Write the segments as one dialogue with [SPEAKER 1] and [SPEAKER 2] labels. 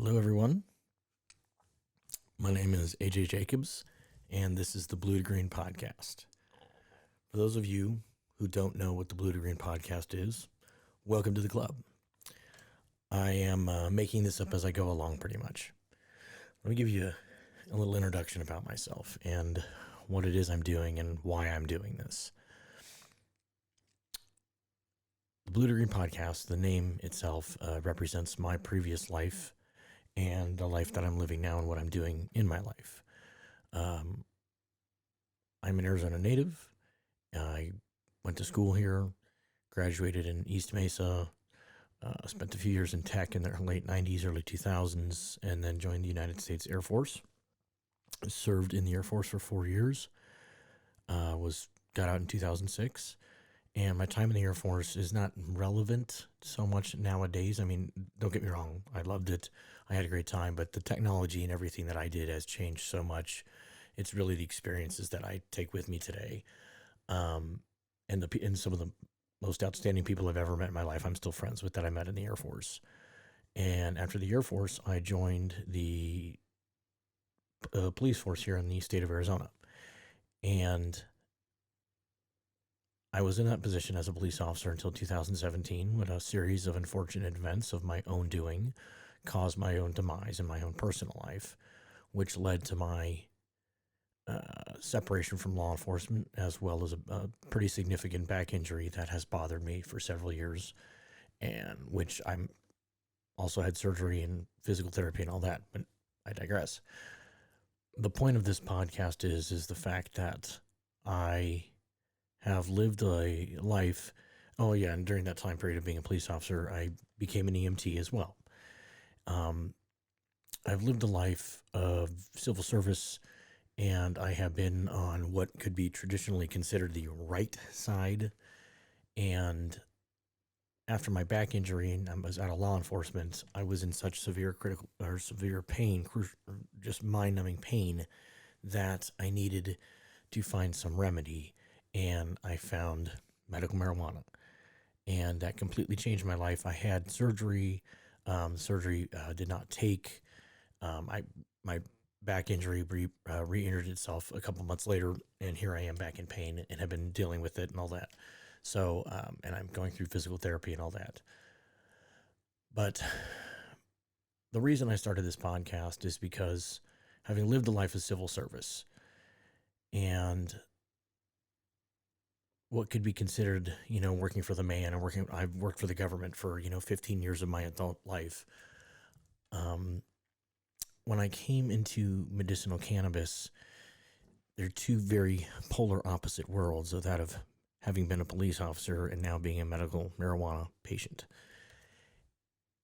[SPEAKER 1] Hello, everyone. My name is AJ Jacobs, and this is the Blue to Green Podcast. For those of you who don't know what the Blue to Green Podcast is, welcome to the club. I am making this up as I go along, pretty much. Let me give you a little introduction about myself and what it is I'm doing and why I'm doing this. The Blue to Green Podcast, the name itself, represents my previous life and the life that I'm living now and what I'm doing in my life. I'm an Arizona native. I went to school here, graduated in East Mesa, spent a few years in tech in the late 90s, early 2000s, and then joined the United States Air Force. Served in the Air Force for 4 years, got out in 2006. And my time in the Air Force is not relevant so much nowadays. I mean, don't get me wrong. I loved it. I had a great time, but the technology and everything that I did has changed so much. It's really the experiences that I take with me today. And some of the most outstanding people I've ever met in my life, I'm still friends with that I met in the Air Force. And after the Air Force, I joined the police force here in the state of Arizona. And I was in that position as a police officer until 2017, when a series of unfortunate events of my own doing caused my own demise in my own personal life, which led to my separation from law enforcement, as well as a pretty significant back injury that has bothered me for several years, and which I'm also had surgery and physical therapy and all that, but I digress. The point of this podcast is the fact that I have lived a life. Oh yeah, and during that time period of being a police officer, I became an EMT as well. I've lived a life of civil service, and I have been on what could be traditionally considered the right side. And after my back injury and I was out of law enforcement, I was in such severe pain, just mind-numbing pain, that I needed to find some remedy. And I found medical marijuana, and that completely changed my life. I had surgery. Surgery did not take. My back injury re-injured itself a couple months later, and here I am back in pain and have been dealing with it and all that. So, and I'm going through physical therapy and all that. But the reason I started this podcast is because, having lived a life of civil service and what could be considered, working for the man, and I've worked for the government for, 15 years of my adult life. When I came into medicinal cannabis, they're two very polar opposite worlds of that of having been a police officer and now being a medical marijuana patient.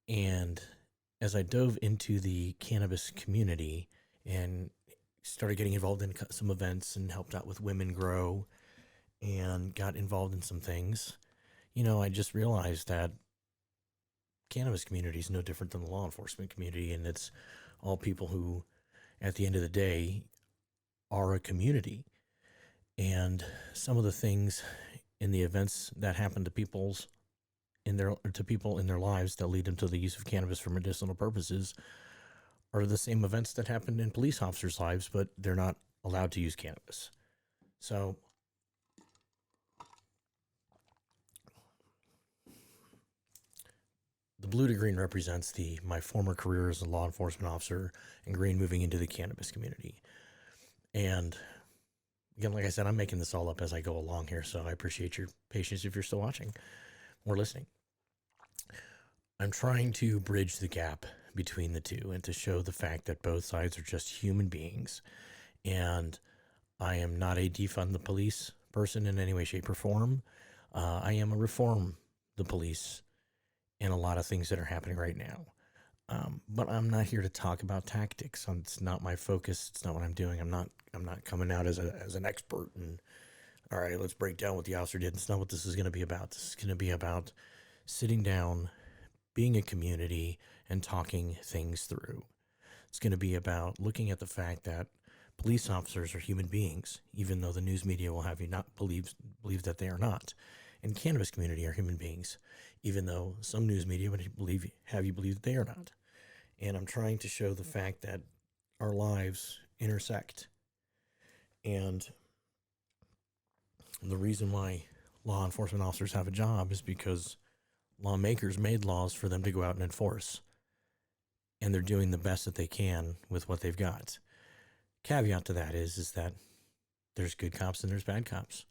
[SPEAKER 1] And as I dove into the cannabis community and started getting involved in some events and helped out with Women Grow, and got involved in some things, I just realized that cannabis community is no different than the law enforcement community, and it's all people who, at the end of the day, are a community. And some of the things in the events that happen to people in their lives that lead them to the use of cannabis for medicinal purposes are the same events that happen in police officers' lives, but they're not allowed to use cannabis. So the blue to green represents my former career as a law enforcement officer, and green moving into the cannabis community. And again, like I said, I'm making this all up as I go along here, so I appreciate your patience if you're still watching or listening. I'm trying to bridge the gap between the two and to show the fact that both sides are just human beings. And I am not a defund the police person in any way, shape, or form. I am a reform the police and a lot of things that are happening right now. But I'm not here to talk about tactics. It's not my focus. It's not what I'm doing. I'm not coming out as an expert and, all right, let's break down what the officer did. It's not what this is going to be about. This is going to be about sitting down, being a community, and talking things through. It's going to be about looking at the fact that police officers are human beings, even though the news media will have you not believe that they are not. And cannabis community are human beings, even though some news media would have you believe that they are not. And I'm trying to show the fact that our lives intersect. And the reason why law enforcement officers have a job is because lawmakers made laws for them to go out and enforce. And they're doing the best that they can with what they've got. Caveat to that is that there's good cops and there's bad cops.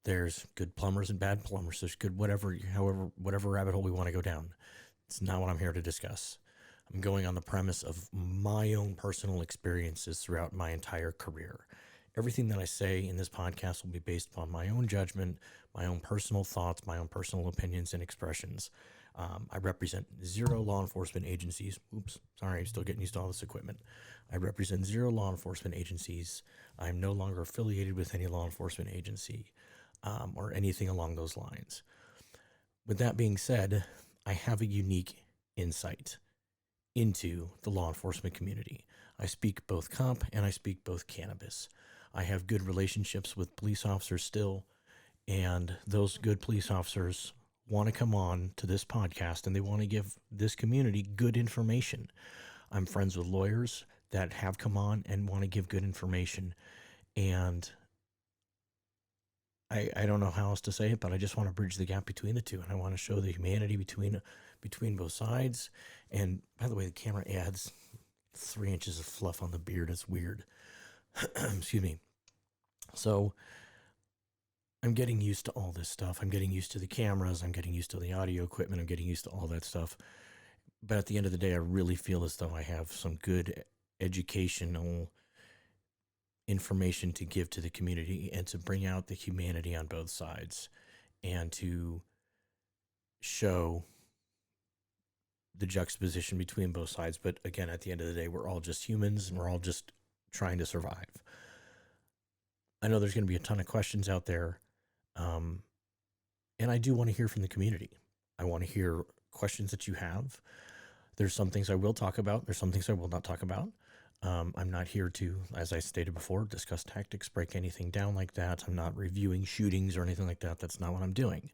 [SPEAKER 1] There's good plumbers and bad plumbers. There's good whatever rabbit hole we want to go down. It's not what I'm here to discuss. I'm going on the premise of my own personal experiences throughout my entire career. Everything that I say in this podcast will be based upon my own judgment, my own personal thoughts, my own personal opinions and expressions. I represent 0 law enforcement agencies. Oops, sorry, I'm still getting used to all this equipment. I represent 0 law enforcement agencies. I'm no longer affiliated with any law enforcement agency or anything along those lines. With that being said, I have a unique insight into the law enforcement community. I speak both comp and I speak both cannabis. I have good relationships with police officers still, and those good police officers want to come on to this podcast and they want to give this community good information. I'm friends with lawyers that have come on and want to give good information, and I don't know how else to say it, but I just want to bridge the gap between the two, and I want to show the humanity between both sides. And by the way, the camera adds 3 inches of fluff on the beard. It's weird. Excuse me. So I'm getting used to all this stuff. I'm getting used to the cameras. I'm getting used to the audio equipment. I'm getting used to all that stuff. But at the end of the day, I really feel as though I have some good educational information to give to the community and to bring out the humanity on both sides and to show the juxtaposition between both sides. But again, at the end of the day, we're all just humans and we're all just trying to survive. I know there's going to be a ton of questions out there. And I do want to hear from the community. I want to hear questions that you have. There's some things I will talk about. There's some things I will not talk about. I'm not here to, as I stated before, discuss tactics, break anything down like that. I'm not reviewing shootings or anything like that. That's not what I'm doing.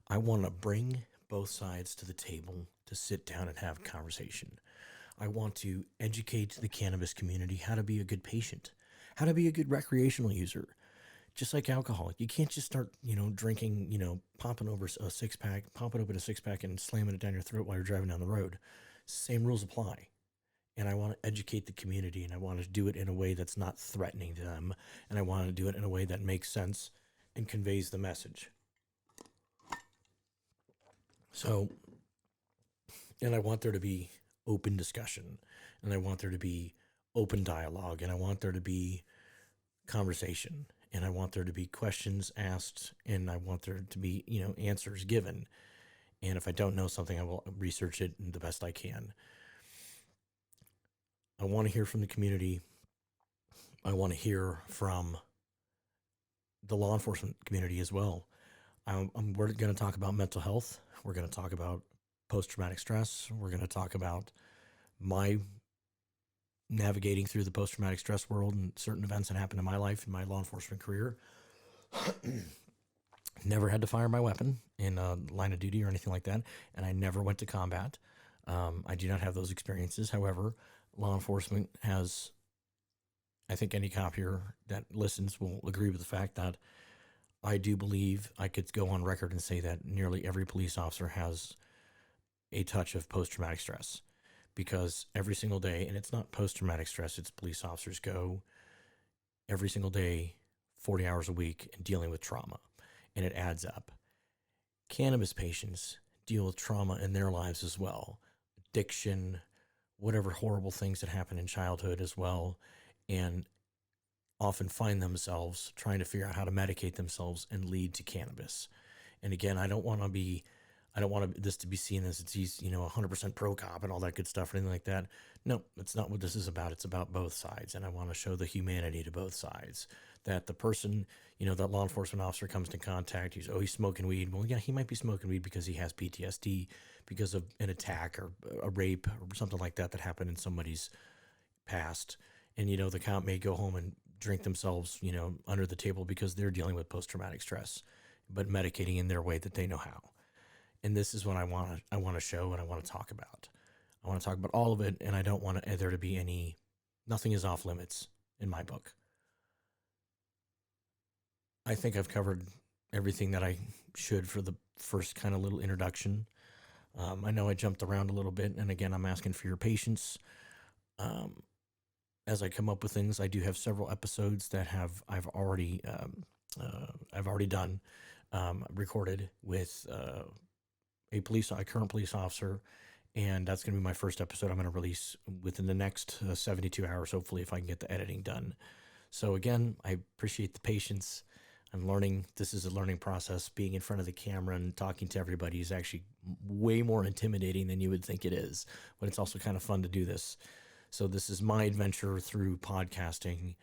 [SPEAKER 1] I want to bring both sides to the table to sit down and have a conversation. I want to educate the cannabis community how to be a good patient, how to be a good recreational user. Just like alcohol, you can't just start, drinking, popping open a six pack and slamming it down your throat while you're driving down the road. Same rules apply. And I want to educate the community, and I want to do it in a way that's not threatening to them. And I want to do it in a way that makes sense and conveys the message. So, and I want there to be open discussion, and I want there to be open dialogue, and I want there to be conversation, and I want there to be questions asked, and I want there to be, answers given. And if I don't know something, I will research it the best I can. I want to hear from the community. I want to hear from the law enforcement community as well. We're going to talk about mental health. We're going to talk about post-traumatic stress. We're going to talk about my navigating through the post-traumatic stress world and certain events that happened in my life, in my law enforcement career. Never had to fire my weapon in a line of duty or anything like that, and I never went to combat. I do not have those experiences. However, law enforcement has, I think any cop here that listens will agree with the fact that I do believe I could go on record and say that nearly every police officer has a touch of post-traumatic stress, because every single day, and it's not post-traumatic stress, it's police officers go every single day, 40 hours a week, and dealing with trauma, and it adds up. Cannabis patients deal with trauma in their lives as well, addiction, whatever horrible things that happen in childhood as well, and often find themselves trying to figure out how to medicate themselves and lead to cannabis. And again, I don't want this to be seen as it's 100% pro cop and all that good stuff or anything like that. No, that's not what this is about. It's about both sides, and I want to show the humanity to both sides. That the person, that law enforcement officer comes to contact, he's smoking weed. Well, yeah, he might be smoking weed because he has PTSD because of an attack or a rape or something like that happened in somebody's past. And, the cop may go home and drink themselves, under the table because they're dealing with post-traumatic stress, but medicating in their way that they know how. And this is what I want to show and I want to talk about. I want to talk about all of it, and I don't want there to be nothing is off limits in my book. I think I've covered everything that I should for the first kind of little introduction. I know I jumped around a little bit, and again, I'm asking for your patience. As I come up with things, I do have several episodes that I've already done, recorded with a current police officer, and that's going to be my first episode. I'm going to release within the next 72 hours, hopefully, if I can get the editing done. So again, I appreciate the patience. I'm learning. This is a learning process. Being in front of the camera and talking to everybody is actually way more intimidating than you would think it is, but it's also kind of fun to do this. So this is my adventure through podcasting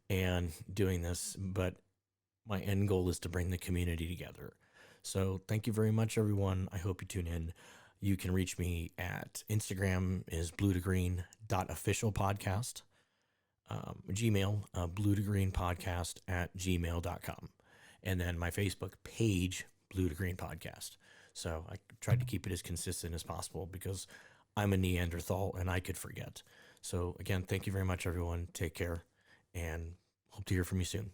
[SPEAKER 1] and doing this, but my end goal is to bring the community together. So thank you very much, everyone. I hope you tune in. You can reach me at Instagram is bluetogreen.officialpodcast. Gmail, bluetogreenpodcast@gmail.com. And then my Facebook page, Blue to Green Podcast. So I tried to keep it as consistent as possible because I'm a Neanderthal and I could forget. So again, thank you very much, everyone. Take care and hope to hear from you soon.